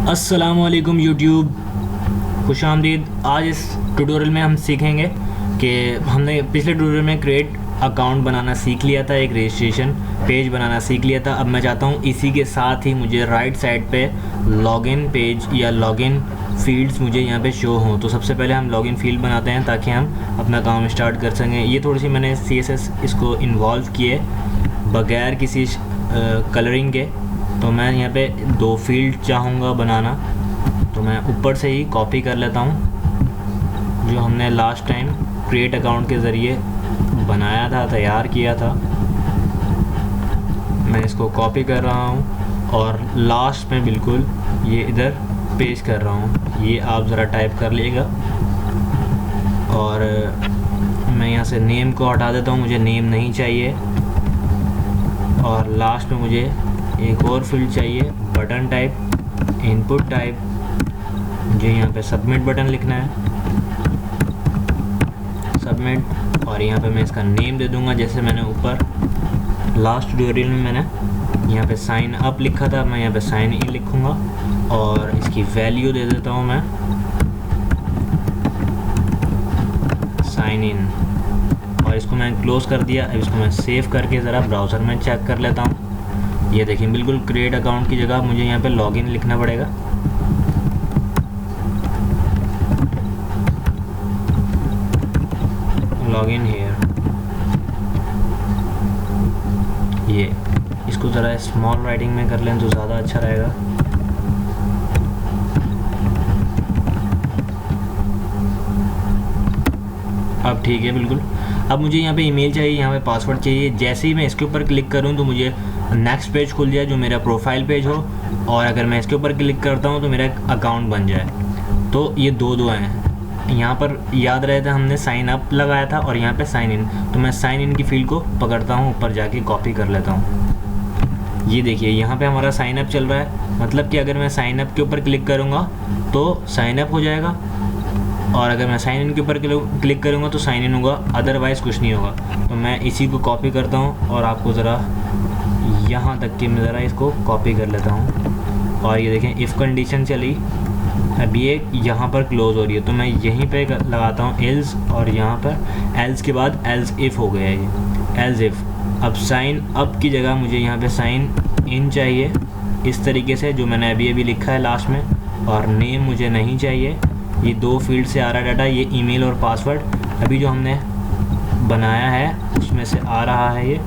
अस्सलामुअलैकुम यूट्यूब, खुश आमदीद। आज इस ट्यूटोरियल में हम सीखेंगे कि हमने पिछले ट्यूटोरियल में क्रिएट अकाउंट बनाना सीख लिया था, एक रजिस्ट्रेशन पेज बनाना सीख लिया था। अब मैं चाहता हूँ इसी के साथ ही मुझे राइट साइड पे लॉगिन पेज या लॉगिन फील्ड्स मुझे यहाँ पे शो हों। तो सबसे पहले हम लॉगिन फील्ड बनाते हैं ताकि हम अपना काम स्टार्ट कर सकें। ये थोड़ी सी मैंने CSS इसको इन्वॉल्व किए बगैर किसी कलरिंग के। तो मैं यहाँ पे 2 फील्ड चाहूँगा बनाना, तो मैं ऊपर से ही कॉपी कर लेता हूँ जो हमने लास्ट टाइम क्रिएट अकाउंट के ज़रिए बनाया था, तैयार किया था। मैं इसको कॉपी कर रहा हूँ और लास्ट में बिल्कुल ये इधर पेस्ट कर रहा हूँ। ये आप ज़रा टाइप कर लीजिएगा। और मैं यहाँ से नेम को हटा देता हूँ, मुझे नेम नहीं चाहिए। और लास्ट में मुझे एक और फील्ड चाहिए, बटन टाइप, इनपुट टाइप। मुझे यहाँ पे सबमिट बटन लिखना है, सबमिट। और यहाँ पे मैं इसका नेम दे दूँगा, जैसे मैंने ऊपर लास्ट ट्यूटोरियल में मैंने यहाँ पे साइन अप लिखा था, मैं यहाँ पे साइन इन लिखूँगा। और इसकी वैल्यू दे देता हूँ मैं साइन इन, और इसको मैं क्लोज़ कर दिया। अब इसको मैं सेव करके ज़रा ब्राउज़र में चेक कर लेता हूँ। ये देखिए, बिल्कुल क्रिएट अकाउंट की जगह मुझे यहाँ पे लॉगिन लिखना पड़ेगा। Login here. ये इसको ज़रा स्मॉल राइटिंग में कर लें तो ज़्यादा अच्छा रहेगा। अब ठीक है बिल्कुल। अब मुझे यहाँ पे ईमेल चाहिए, यहाँ पे पासवर्ड चाहिए। जैसे ही मैं इसके ऊपर क्लिक करूँ तो मुझे नेक्स्ट पेज खुल जाए जो मेरा प्रोफाइल पेज हो, और अगर मैं इसके ऊपर क्लिक करता हूँ तो मेरा अकाउंट बन जाए। तो ये दो हैं। यहाँ पर याद रहे थे हमने साइन अप लगाया था और यहाँ पे साइन इन। तो मैं साइन इन की फील्ड को पकड़ता हूँ, ऊपर जाके कॉपी कर लेता हूँ। ये देखिए, यहाँ पे हमारा साइन अप चल रहा है। मतलब कि अगर मैं साइन अप के ऊपर क्लिक करूँगा तो साइन अप हो जाएगा, और अगर मैं साइन इन के ऊपर क्लिक करूँगा तो साइन इन होगा, अदरवाइज़ कुछ नहीं होगा। तो मैं इसी को कॉपी करता हूँ और आपको ज़रा यहाँ तक कि मैं ज़रा इसको कॉपी कर लेता हूँ। और ये देखें, इफ़ कंडीशन चली, अब ये यहाँ पर क्लोज़ हो रही है, तो मैं यहीं पे लगाता हूँ एल्स, और यहाँ पर एल्स के बाद एल्स इफ़ हो गया है ये, एल्स इफ़। अब साइन अप की जगह मुझे यहाँ पे साइन इन चाहिए, इस तरीके से जो मैंने अभी लिखा है लास्ट में। और नेम मुझे नहीं चाहिए। ये 2 फील्ड से आ रहा डाटा, ये ईमेल और पासवर्ड अभी जो हमने बनाया है उसमें से आ रहा है। ये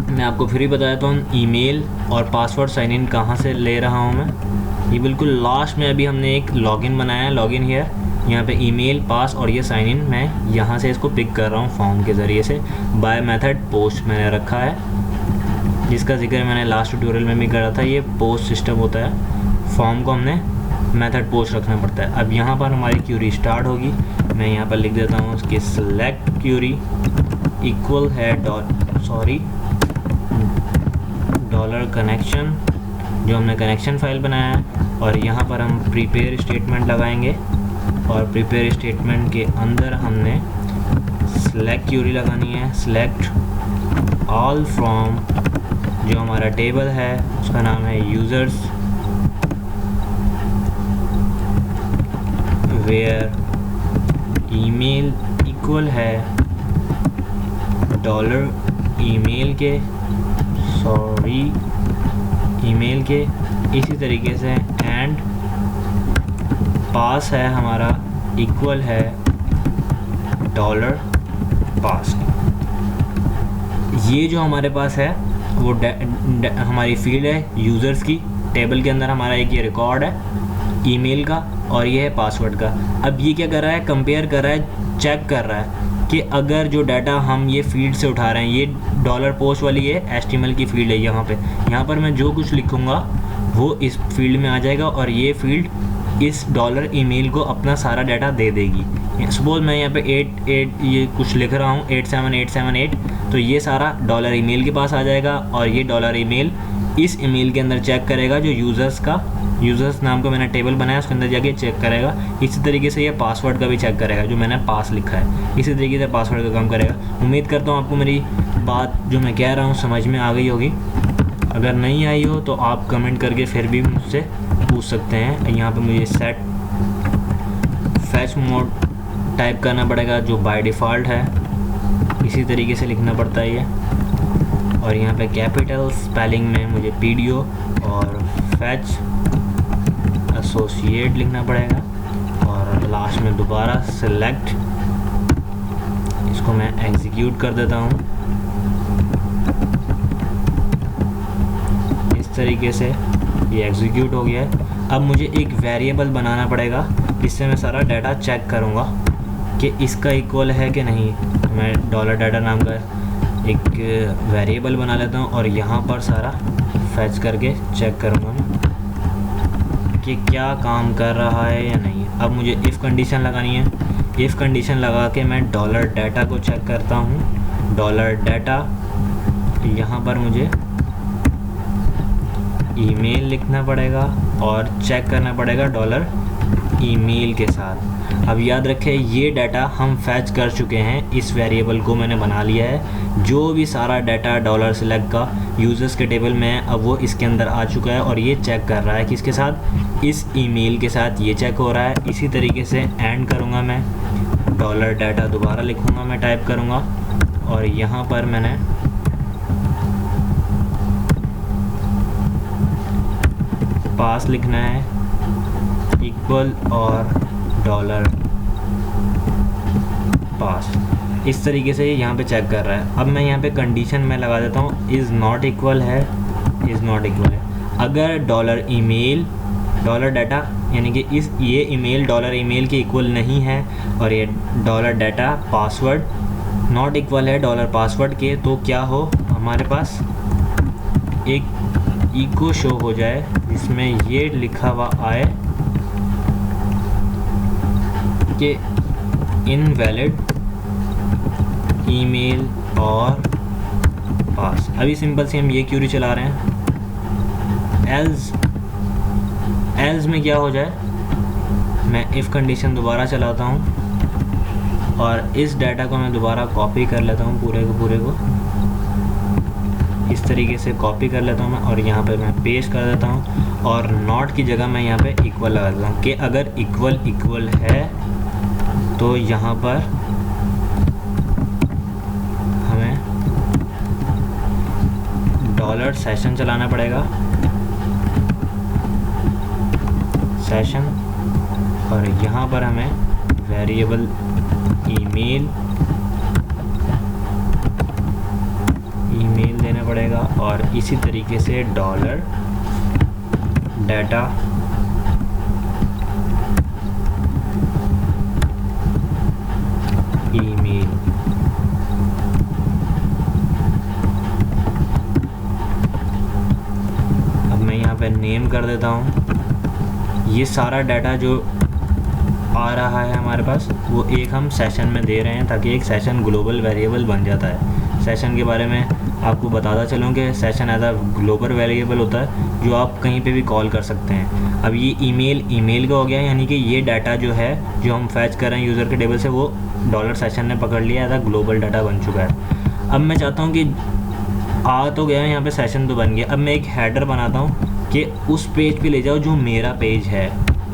मैं आपको फिर ही बता देता हूँ, ईमेल और पासवर्ड साइन इन कहाँ से ले रहा हूँ मैं। ये बिल्कुल लास्ट में अभी हमने एक लॉगिन बनाया है, लॉगिन हियर। यहाँ पे ईमेल, पास और ये साइन इन मैं यहाँ से इसको पिक कर रहा हूँ फॉर्म के ज़रिए से। बाय मेथड पोस्ट मैंने रखा है, जिसका जिक्र मैंने लास्ट ट्यूटोरियल में भी करा था। ये पोस्ट सिस्टम होता है, फॉर्म को हमने मेथड पोस्ट रखना पड़ता है। अब यहाँ पर हमारी क्यूरी स्टार्ट होगी। मैं यहाँ पर लिख देता हूँ उसकी सेलेक्ट क्यूरी इक्वल है डॉलर कनेक्शन, जो हमने कनेक्शन फाइल बनाया है। और यहाँ पर हम प्रिपेयर स्टेटमेंट लगाएंगे, और प्रिपेयर स्टेटमेंट के अंदर हमने सेलेक्ट क्यूरी लगानी है। सेलेक्ट ऑल फ्रॉम, जो हमारा टेबल है उसका नाम है यूज़र्स, वेयर ईमेल इक्वल है डॉलर ईमेल के, ईमेल के। इसी तरीके से एंड पास है हमारा इक्वल है डॉलर पास। ये जो हमारे पास है वो हमारी फील्ड है यूज़र्स की। टेबल के अंदर हमारा एक ये रिकॉर्ड है ईमेल का, और ये है पासवर्ड का। अब ये क्या कर रहा है, कंपेयर कर रहा है, चेक कर रहा है कि अगर जो डाटा हम ये फील्ड से उठा रहे हैं, ये डॉलर पोस्ट वाली ये HTML की फील्ड है। यहाँ पर मैं जो कुछ लिखूँगा वो इस फील्ड में आ जाएगा, और ये फील्ड इस डॉलर ईमेल को अपना सारा डाटा दे देगी। सपोज मैं यहाँ पे 88 ये कुछ लिख रहा हूँ, 87878, तो ये सारा डॉलर ईमेल के पास आ जाएगा, और ये डॉलर ईमेल इस ईमेल के अंदर चेक करेगा जो यूज़र्स नाम का मैंने टेबल बनाया, उसके अंदर जाके चेक करेगा। इसी तरीके से ये पासवर्ड का भी चेक करेगा, जो मैंने पास लिखा है, इसी तरीके से पासवर्ड का काम करेगा। उम्मीद करता हूँ आपको मेरी बात जो मैं कह रहा हूँ समझ में आ गई होगी। अगर नहीं आई हो तो आप कमेंट करके फिर भी मुझसे पूछ सकते हैं। यहाँ पे मुझे सेट फैच मोड टाइप करना पड़ेगा जो बाय डिफ़ॉल्ट है, इसी तरीके से लिखना पड़ता है ये। और यहाँ पे कैपिटल स्पेलिंग में मुझे पीडीओ और फैच एसोसिएट लिखना पड़ेगा। और लास्ट में दोबारा सेलेक्ट, इसको मैं एग्जीक्यूट कर देता हूँ। इस तरीके से ये एग्जीक्यूट हो गया है। अब मुझे एक वेरिएबल बनाना पड़ेगा जिससे मैं सारा डाटा चेक करूँगा कि इसका इक्वल है कि नहीं। तो मैं डॉलर डाटा नाम का एक वेरिएबल बना लेता हूँ और यहाँ पर सारा फैच करके चेक करूँगा मैं कि क्या काम कर रहा है या नहीं। अब मुझे इफ़ कंडीशन लगानी है। इफ़ कंडीशन लगा के मैं डॉलर डाटा को चेक करता हूँ। डॉलर डाटा, यहाँ पर मुझे ईमेल लिखना पड़ेगा और चेक करना पड़ेगा डॉलर ईमेल के साथ। अब याद रखें ये डाटा हम फैच कर चुके हैं, इस वेरिएबल को मैंने बना लिया है। जो भी सारा डाटा डॉलर सेलेक्ट का यूज़र्स के टेबल में है अब वो इसके अंदर आ चुका है और ये चेक कर रहा है किसके साथ, इस ईमेल के साथ ये चेक हो रहा है। इसी तरीके से एंड करूँगा मैं, डॉलर डाटा दोबारा लिखूँगा, मैं टाइप करूँगा और यहाँ पर मैंने पास लिखना है इक्वल और डॉलर पास। इस तरीके से यहाँ पे चेक कर रहा है। अब मैं यहाँ पे कंडीशन में लगा देता हूँ इज़ नॉट इक्वल है, इज़ नॉट इक्वल है। अगर डॉलर ईमेल डॉलर डाटा यानी कि ये ईमेल डॉलर ईमेल के इक्वल नहीं है और ये dollar data password not equal है डॉलर पासवर्ड के, तो क्या हो, हमारे पास एक इको शो हो जाए जिसमें ये लिखा हुआ आए कि इनवैलिड ईमेल और पास। अभी सिंपल से हम ये क्यूरी चला रहे हैं। एल्स में क्या हो जाए, मैं इफ़ कंडीशन दोबारा चलाता हूँ और इस डाटा को मैं दोबारा कॉपी कर लेता हूँ, पूरे को इस तरीके से कॉपी कर लेता हूँ मैं और यहाँ पे मैं पेस्ट कर देता हूँ और नॉट की जगह मैं यहाँ पे इक्वल लगा देता हूँ कि अगर इक्वल है तो यहाँ पर हमें डॉलर सेशन चलाना पड़ेगा, सेशन, और यहाँ पर हमें वेरिएबल ईमेल देना पड़ेगा और इसी तरीके से डॉलर डाटा ईमेल। अब मैं यहाँ पे नेम कर देता हूँ। ये सारा डाटा जो आ रहा है हमारे पास वो एक हम सेशन में दे रहे हैं ताकि एक सेशन ग्लोबल वेरिएबल बन जाता है। सेशन के बारे में आपको बताता चलूँ कि session as a global variable होता है जो आप कहीं पे भी कॉल कर सकते हैं। अब ये ईमेल का हो गया, यानी कि ये डाटा जो है जो हम फैच कर रहे हैं यूज़र के टेबल से वो डॉलर सेशन ने पकड़ लिया, एज अ ग्लोबल डाटा बन चुका है। अब मैं चाहता हूँ कि आ तो गया यहाँ पे सेशन तो बन गया। अब मैं एक हेडर बनाता हूँ कि उस पेज पे ले जाओ जो मेरा पेज है।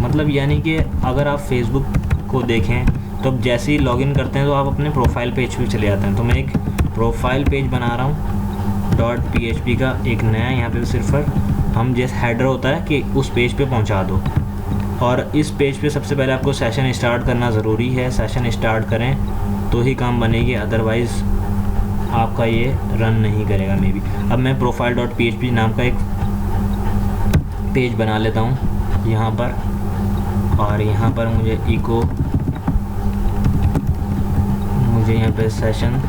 मतलब यानी कि अगर आप फेसबुक को देखें तो अब जैसे ही लॉगिन करते हैं तो आप अपने प्रोफाइल पेज पे चले जाते हैं। तो मैं एक प्रोफाइल पेज बना रहा हूँ .php का एक नया, यहाँ पे सिर्फ हम जैसे हेडर होता है कि उस पेज पे पहुँचा दो। और इस पेज पे सबसे पहले आपको सेशन स्टार्ट करना ज़रूरी है। सेशन स्टार्ट करें तो ही काम बनेगी, अदरवाइज़ आपका ये रन नहीं करेगा मे बी। अब मैं profile.php नाम का एक पेज बना लेता हूँ यहाँ पर, और यहाँ पर मुझे यहाँ पे सेशन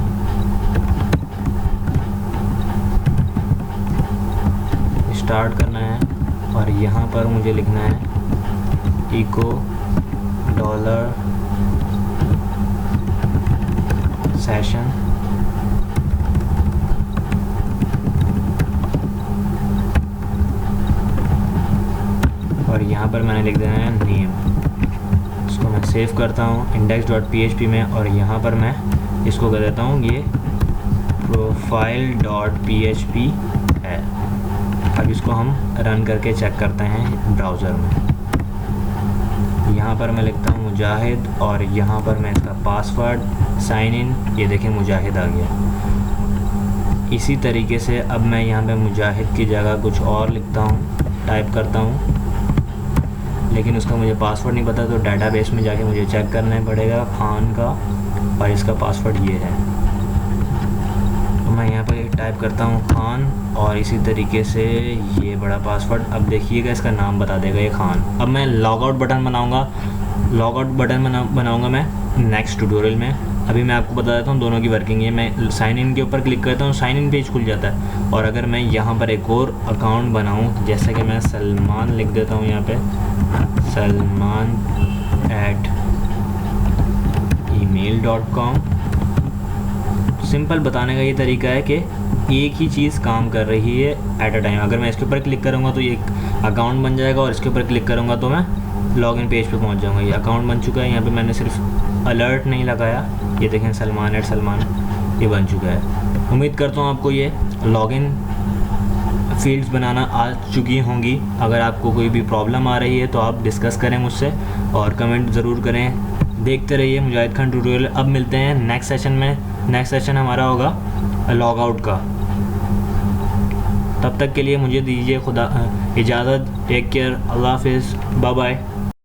स्टार्ट करना है और यहाँ पर मुझे लिखना है इको डॉलर सेशन, और यहाँ पर मैंने लिख देना है नेम। इसको मैं सेव करता हूँ index.php में और यहाँ पर मैं इसको कर देता हूँ ये profile.php है। अब इसको हम रन करके चेक करते हैं ब्राउज़र में। यहाँ पर मैं लिखता हूँ मुजाहिद और यहाँ पर मैं इसका पासवर्ड साइन इन, ये देखें मुजाहिद आ गया। इसी तरीके से अब मैं यहाँ पे मुजाहिद की जगह कुछ और लिखता हूँ, टाइप करता हूँ, लेकिन उसका मुझे पासवर्ड नहीं पता, तो डेटाबेस में जाके मुझे चेक करना पड़ेगा खान का, और इसका पासवर्ड ये है। तो मैं यहाँ पर टाइप करता हूँ खान और इसी तरीके से ये बड़ा पासवर्ड। अब देखिएगा इसका नाम बता देगा ये खान। अब मैं लॉगआउट बटन बनाऊँगा मैं नेक्स्ट ट्यूटोरियल में। अभी मैं आपको बता देता हूँ दोनों की वर्किंग है। मैं साइन इन के ऊपर क्लिक करता हूँ, साइन इन पेज खुल जाता है। और अगर मैं यहाँ पर एक और अकाउंट बनाऊँ, जैसे कि मैं सलमान लिख देता हूँ यहाँ पे, salman@email.com। सिंपल बताने का ये तरीका है कि एक ही चीज़ काम कर रही है एट अ टाइम। अगर मैं इसके ऊपर क्लिक करूँगा तो ये अकाउंट बन जाएगा, और इसके ऊपर क्लिक करूँगा तो मैं लॉगिन पेज पे पहुँच जाऊँगा। ये अकाउंट बन चुका है। यहाँ पे मैंने सिर्फ अलर्ट नहीं लगाया, ये देखें सलमान ये बन चुका है। उम्मीद करता हूँ आपको ये लॉगिन फील्ड्स बनाना आ चुकी होंगी। अगर आपको कोई भी प्रॉब्लम आ रही है तो आप डिस्कस करें मुझसे और कमेंट ज़रूर करें। देखते रहिए मुजाहिद खान ट्यूटोरियल। अब मिलते हैं नेक्स्ट सेशन में। नेक्स्ट सेशन हमारा होगा लॉगआउट का। तब तक के लिए मुझे दीजिए इजाज़त। टेक केयर, अल्लाह हाफिज़, बाय बाय।